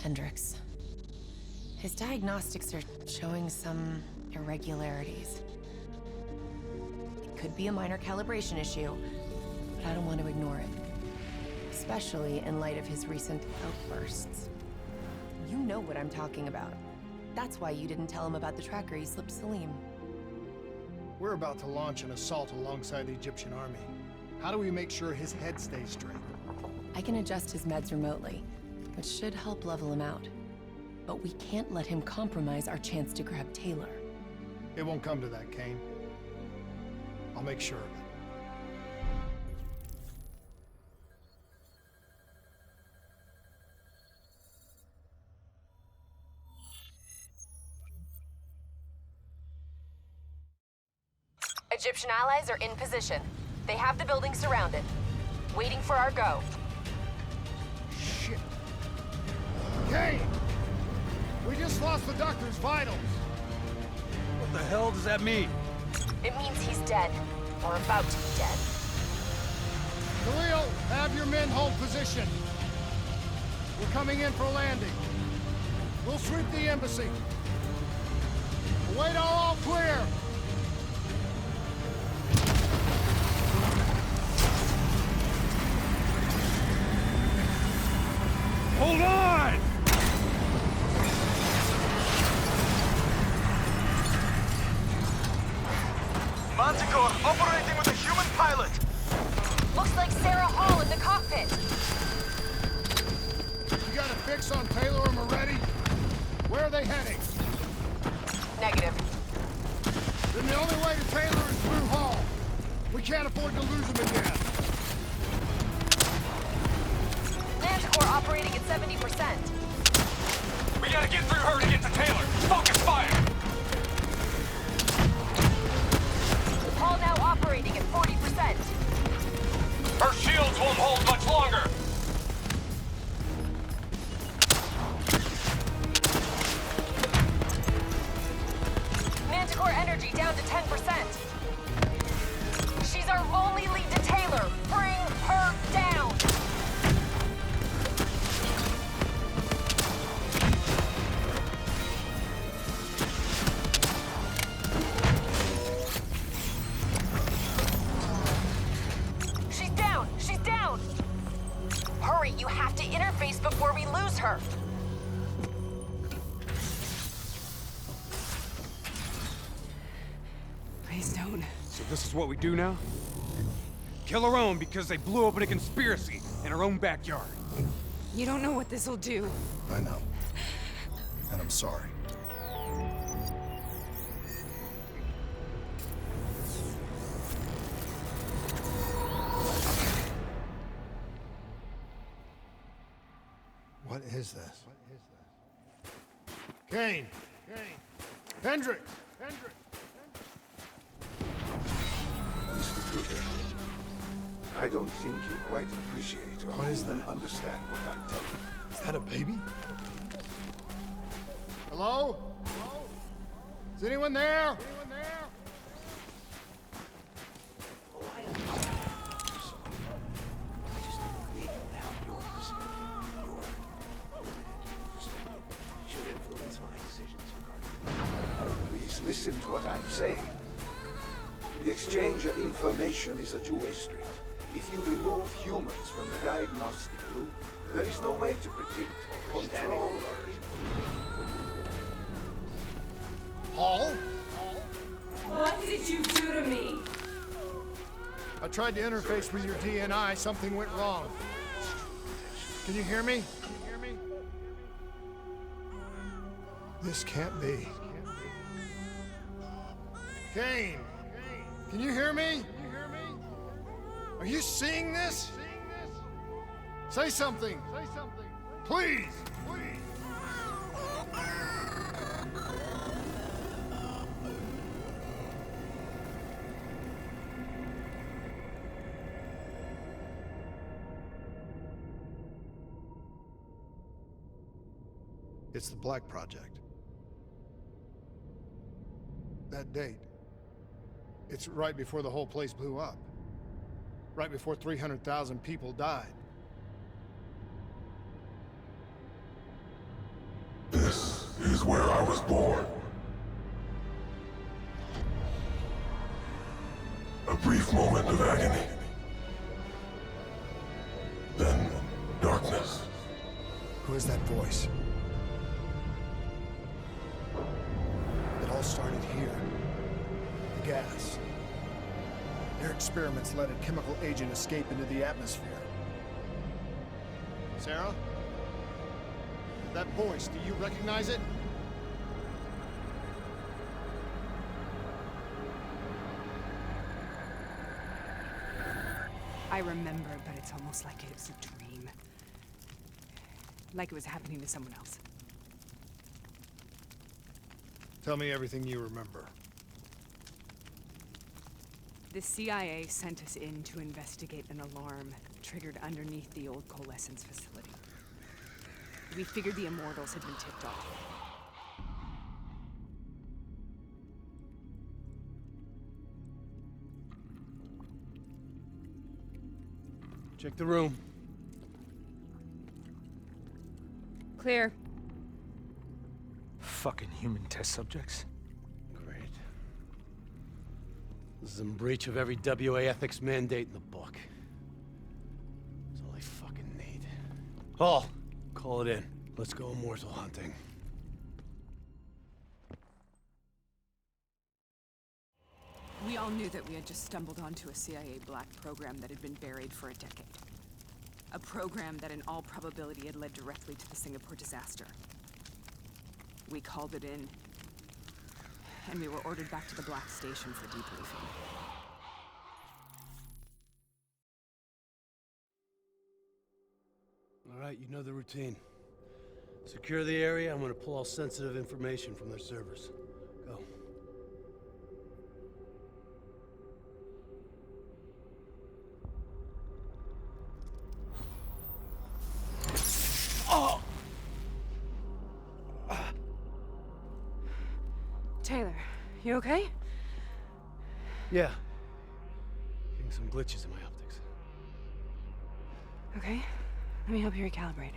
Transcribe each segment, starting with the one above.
Hendricks. His diagnostics are showing some irregularities. It could be a minor calibration issue, but I don't want to ignore it. Especially in light of his recent outbursts. You know what I'm talking about. That's why you didn't tell him about the tracker he slipped Salim. We're about to launch an assault alongside the Egyptian army. How do we make sure his head stays straight? I can adjust his meds remotely, which should help level him out. But we can't let him compromise our chance to grab Taylor. It won't come to that, Kane. I'll make sure of it. Egyptian allies are in position. They have the building surrounded, waiting for our go. Shit. Kane! We just lost the doctor's vitals. What the hell does that mean? It means he's dead, or about to be dead. Khalil, have your men hold position. We're coming in for a landing. We'll sweep the embassy. Wait all clear. Hold on! Manticore operating with a human pilot. Looks like Sarah Hall in the cockpit. You got a fix on Taylor and Moretti? Where are they heading? Negative. Then the only way to Taylor is through Hall. We can't afford to lose them again. Manticore operating at 70%. We gotta get through her to get to Taylor! Focus fire! Hall now operating at 40%. Her shields won't hold much longer! Manticore energy down to 10%. She's our only lead to Taylor. Bring her down! She's down! She's down! Hurry, you have to interface before we lose her. Please don't. So this is what we do now? Kill her own because they blew open a conspiracy in her own backyard. You don't know what this'll do. I know. And I'm sorry. What is this? Kane! Hendricks! Mr. Kruger, I don't think you quite appreciate or What is even that? understand what I'm telling you. Is that a baby? Hello? Is anyone there? Should influence my decisions regarding. Please listen to what I'm saying. The exchange of information is a two-way street. If you remove humans from the diagnostic loop, there is no way to predict or control or Hall? What did you do to me? I tried to interface with your DNI. Something went wrong. Can you hear me? This can't be. Kane! Can you hear me? Are you seeing this? Say something! Please! It's the Black Project. That date. It's right before the whole place blew up. Right before 300,000 people died. is where I was born. A brief moment of agony. Then, darkness. Who is that voice? It all started here. The gas. Their experiments let a chemical agent escape into the atmosphere. Sarah? That voice, do you recognize it? I remember, but it's almost like it was a dream. Like it was happening to someone else. Tell me everything you remember. The CIA sent us in to investigate an alarm triggered underneath the old Coalescence facility. We figured the Immortals had been tipped off. Check the room. Clear. Fucking human test subjects. Great. This is in breach of every WA ethics mandate in the book. That's all I fucking need. Paul, call it in. Let's go immortal hunting. We all knew that we had just stumbled onto a CIA black program that had been buried for a decade. A program that in all probability had led directly to the Singapore disaster. We called it in, and we were ordered back to the Black Station for debriefing. All right, you know the routine. Secure the area. I'm gonna pull all sensitive information from their servers. Go. Taylor, you okay? Yeah. Getting some glitches in my optics. Okay, let me help you recalibrate.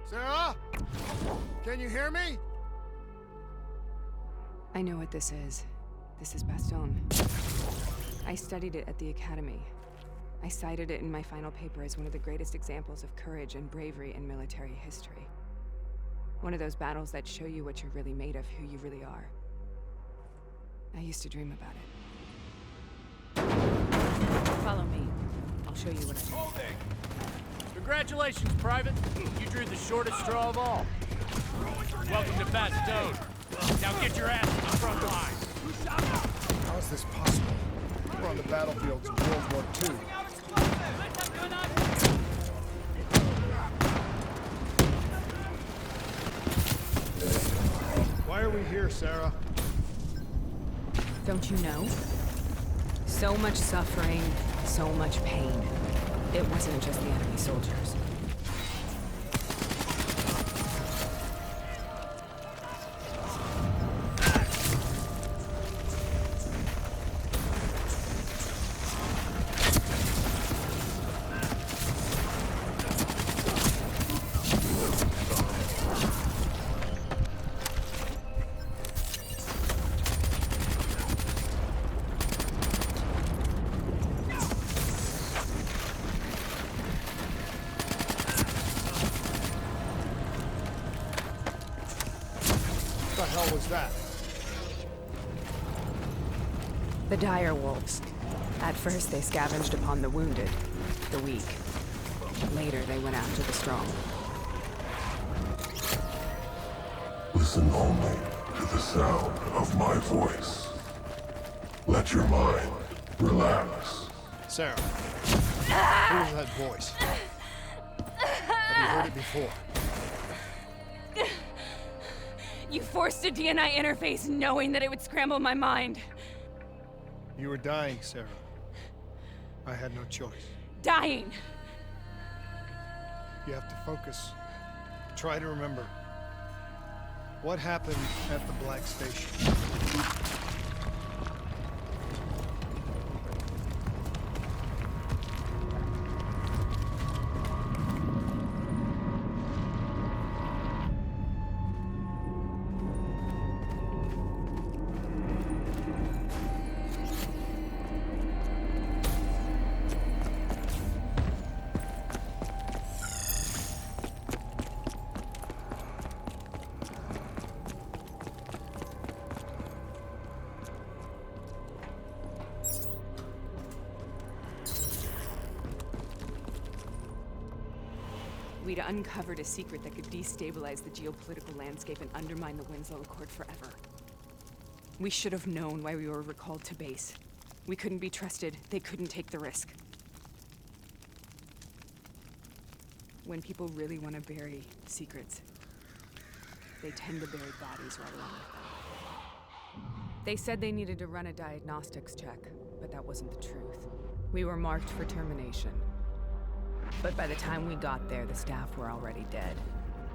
Sarah? Can you hear me? I know what this is. This is Bastogne. I studied it at the Academy. I cited it in my final paper as one of the greatest examples of courage and bravery in military history. One of those battles that show you what you're really made of, who you really are. I used to dream about it. Follow me. I'll show you what I Holding! Congratulations, Private. You drew the shortest straw of all. Welcome to Bastogne. Now get your ass to the front line. How is this possible? We're on the battlefields of World War II. Why are we here, Sarah? Don't you know? So much suffering, so much pain. It wasn't just the enemy soldiers. What the hell was that? The dire wolves. At first, they scavenged upon the wounded, the weak. Later, they went after the strong. Listen only to the sound of my voice. Let your mind relax. Sarah, who is that voice? Have you heard it before? You forced a DNI interface knowing that it would scramble my mind. You were dying, Sarah. I had no choice. Dying! You have to focus. Try to remember. What happened at the Black Station? We'd uncovered a secret that could destabilize the geopolitical landscape and undermine the Winslow Accord forever. We should have known why we were recalled to base. We couldn't be trusted. They couldn't take the risk. When people really want to bury secrets, they tend to bury bodies right along with them. They said they needed to run a diagnostics check, but that wasn't the truth. We were marked for termination. But by the time we got there, the staff were already dead.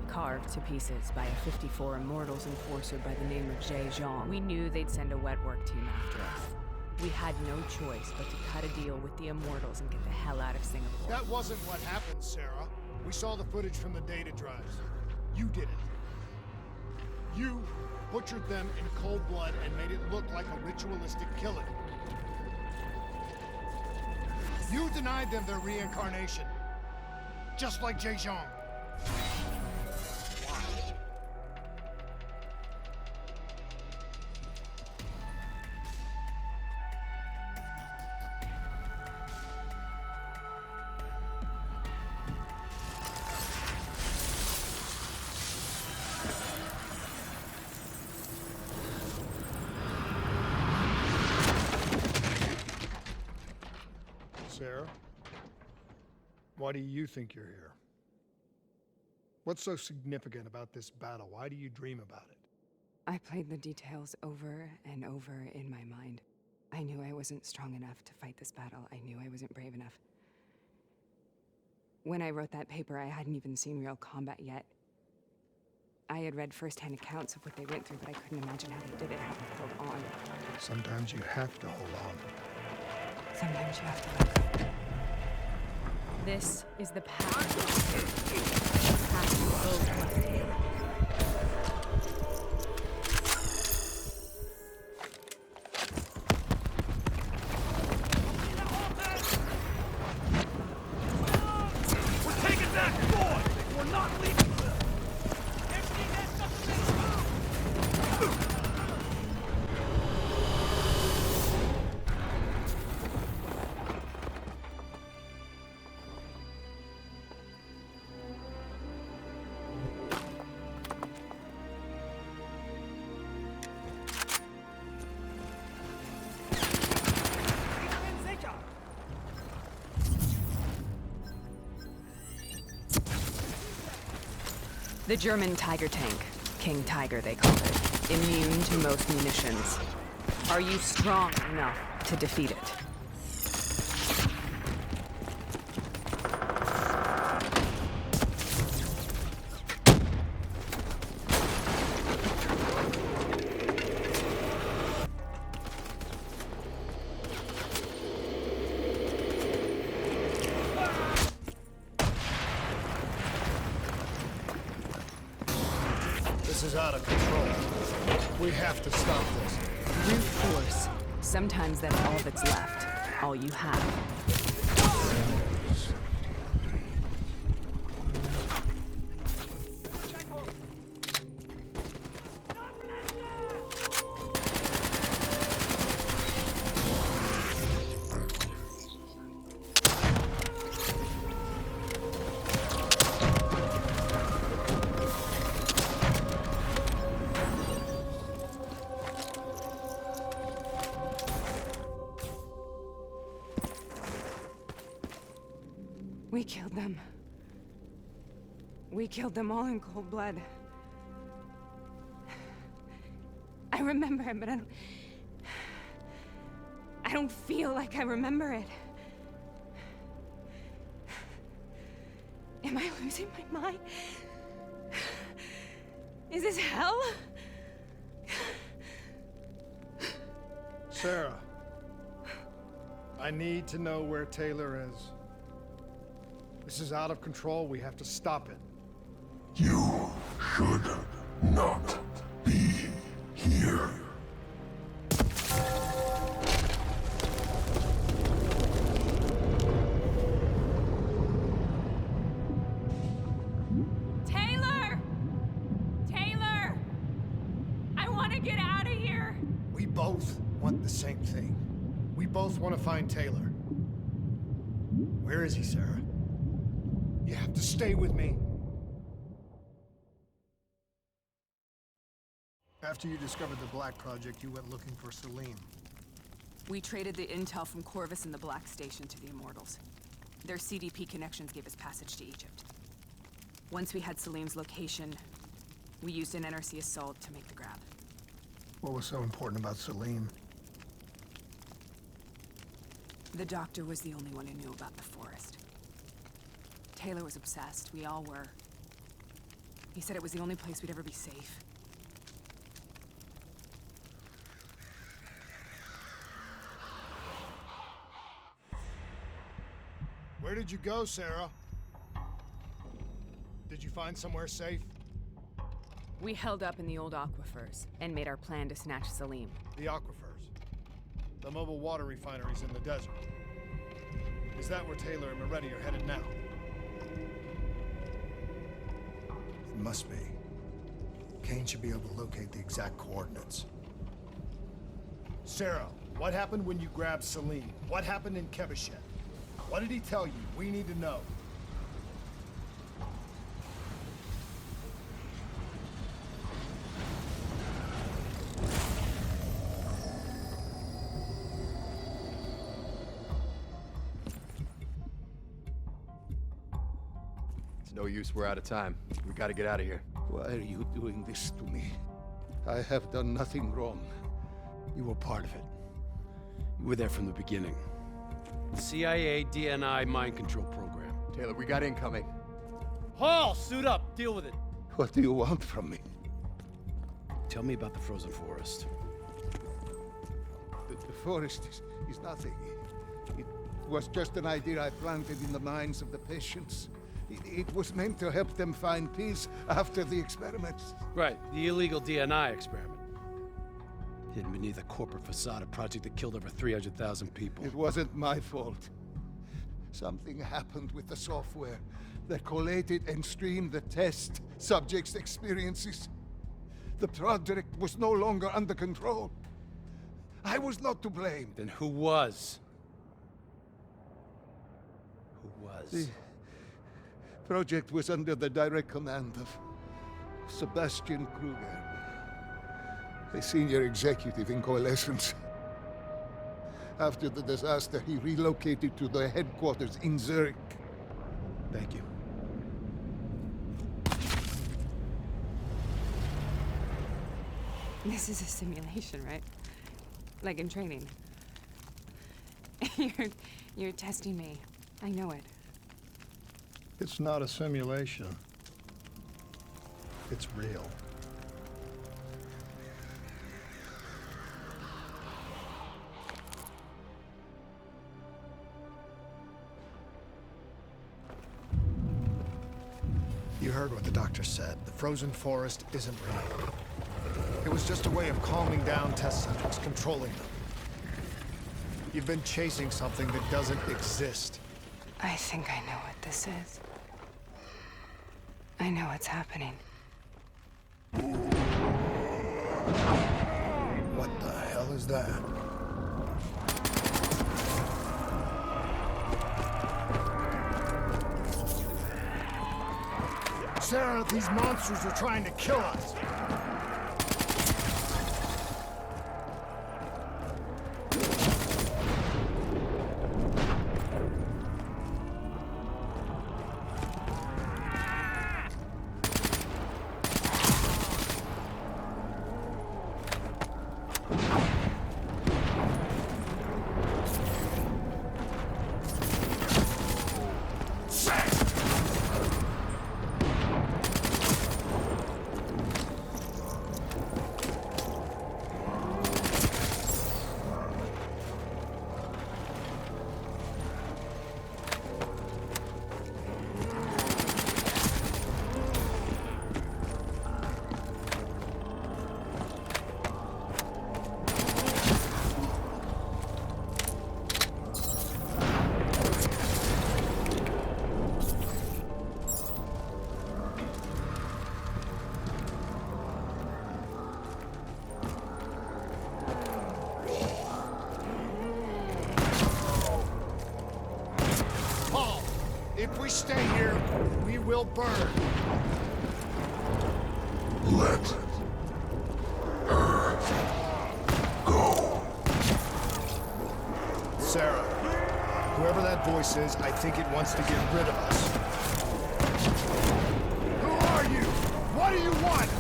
Carved to pieces by a 54 Immortals enforcer by the name of Zhang. We knew they'd send a wet work team after us. We had no choice but to cut a deal with the Immortals and get the hell out of Singapore. That wasn't what happened, Sarah. We saw the footage from the data drives. You did it. You butchered them in cold blood and made it look like a ritualistic killing. You denied them their reincarnation. Just like Zhang. Sarah, why do you think you're here? What's so significant about this battle? Why do you dream about it? I played the details over and over in my mind. I knew I wasn't strong enough to fight this battle. I knew I wasn't brave enough. When I wrote that paper, I hadn't even seen real combat yet. I had read first-hand accounts of what they went through, but I couldn't imagine how they did it, how they held on. Sometimes you have to hold on. Sometimes you have to let go. This is the path. The path we both must take. We're taking that boy! We're not leaving! The German Tiger tank. King Tiger, they call it. Immune to most munitions. Are you strong enough to defeat it? This is out of control. We have to stop this. Brute force. Sometimes that's all that's left. All you have. We killed them. We killed them all in cold blood. I remember it, but I don't feel like I remember it. Am I losing my mind? Is this hell? Sarah, I need to know where Taylor is. This is out of control. We have to stop it. You should not be here. Taylor! Taylor! I want to get out of here! We both want the same thing. We both want to find Taylor. Where is he, Sarah? You have to stay with me. After you discovered the Black Project, you went looking for Salim. We traded the intel from Corvus and the Black Station to the Immortals. Their CDP connections gave us passage to Egypt. Once we had Salim's location, we used an NRC assault to make the grab. What was so important about Salim? The doctor was the only one who knew about the forest. Taylor was obsessed. We all were. He said it was the only place we'd ever be safe. Where did you go, Sarah? Did you find somewhere safe? We held up in the old aquifers and made our plan to snatch Salim. The aquifers. The mobile water refineries in the desert. Is that where Taylor and Moretti are headed now? It must be. Kane should be able to locate the exact coordinates. Sarah, what happened when you grabbed Salim? What happened in Kebechet? What did he tell you? We need to know. It's no use, we're out of time. We gotta get out of here. Why are you doing this to me? I have done nothing wrong. You were part of it. You were there from the beginning. CIA, DNI, mind control program. Taylor, we got incoming. Hall, suit up. Deal with it. What do you want from me? Tell me about the frozen forest. The forest is nothing. It was just an idea I planted in the minds of the patients. It was meant to help them find peace after the experiments. Right, the illegal DNI experiment. Hidden beneath a corporate facade, a project that killed over 300,000 people. It wasn't my fault. Something happened with the software that collated and streamed the test subjects' experiences. The project was no longer under control. I was not to blame. Then who was? Who was? The project was under the direct command of Sebastian Kruger, a senior executive in Coalescence. After the disaster, he relocated to the headquarters in Zurich. Thank you. This is a simulation, right? Like in training. You're testing me. I know it. It's not a simulation. It's real. You heard what the doctor said. The frozen forest isn't real. It was just a way of calming down test subjects, controlling them. You've been chasing something that doesn't exist. I think I know what this is. I know what's happening. What the hell is that? Sarah, these monsters are trying to kill us. If we stay here, we will burn. Let that voice is, I think it wants to get rid of us. Who are you? What do you want?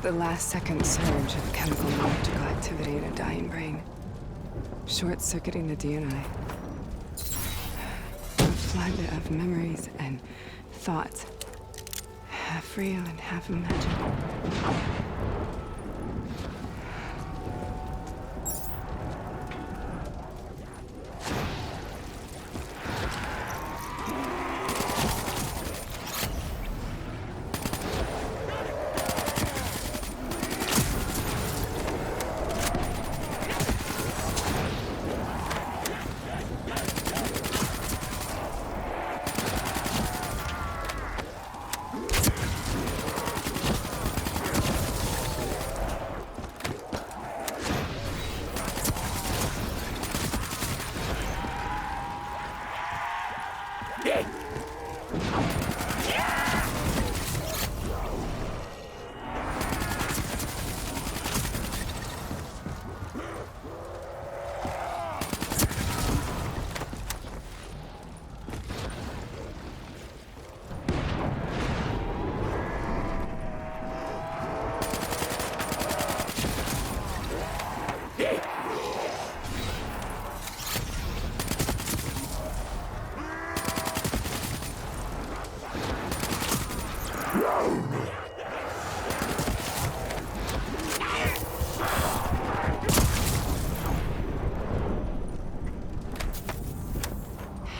The last-second surge of chemical and electrical activity in a dying brain. Short-circuiting the DNA. A flood of memories and thoughts. Half real and half imagined.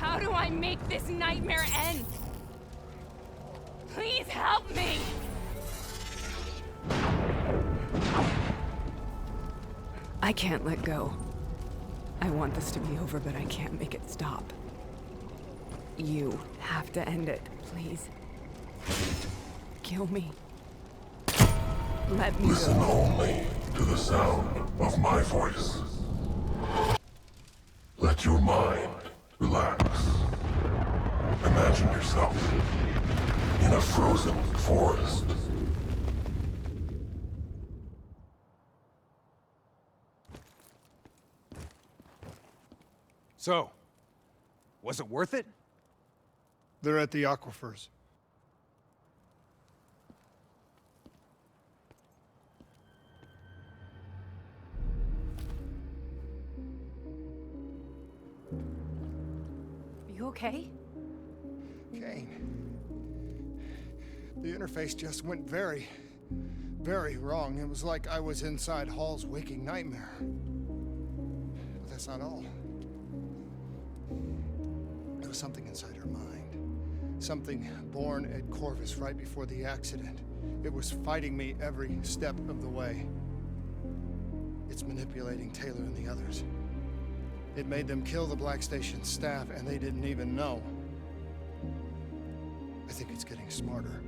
How do I make this nightmare end? Please help me! I can't let go. I want this to be over, but I can't make it stop. You have to end it, please. Kill me. Let me Listen go. only to the sound of my voice. Let your mind relax. Imagine yourself in a frozen forest. So, was it worth it? They're at the aquifers. You okay? Kane. The interface just went very, very wrong. It was like I was inside Hall's waking nightmare. But that's not all. There was something inside her mind. Something born at Corvus right before the accident. It was fighting me every step of the way. It's manipulating Taylor and the others. It made them kill the Black Station staff, and they didn't even know. I think it's getting smarter.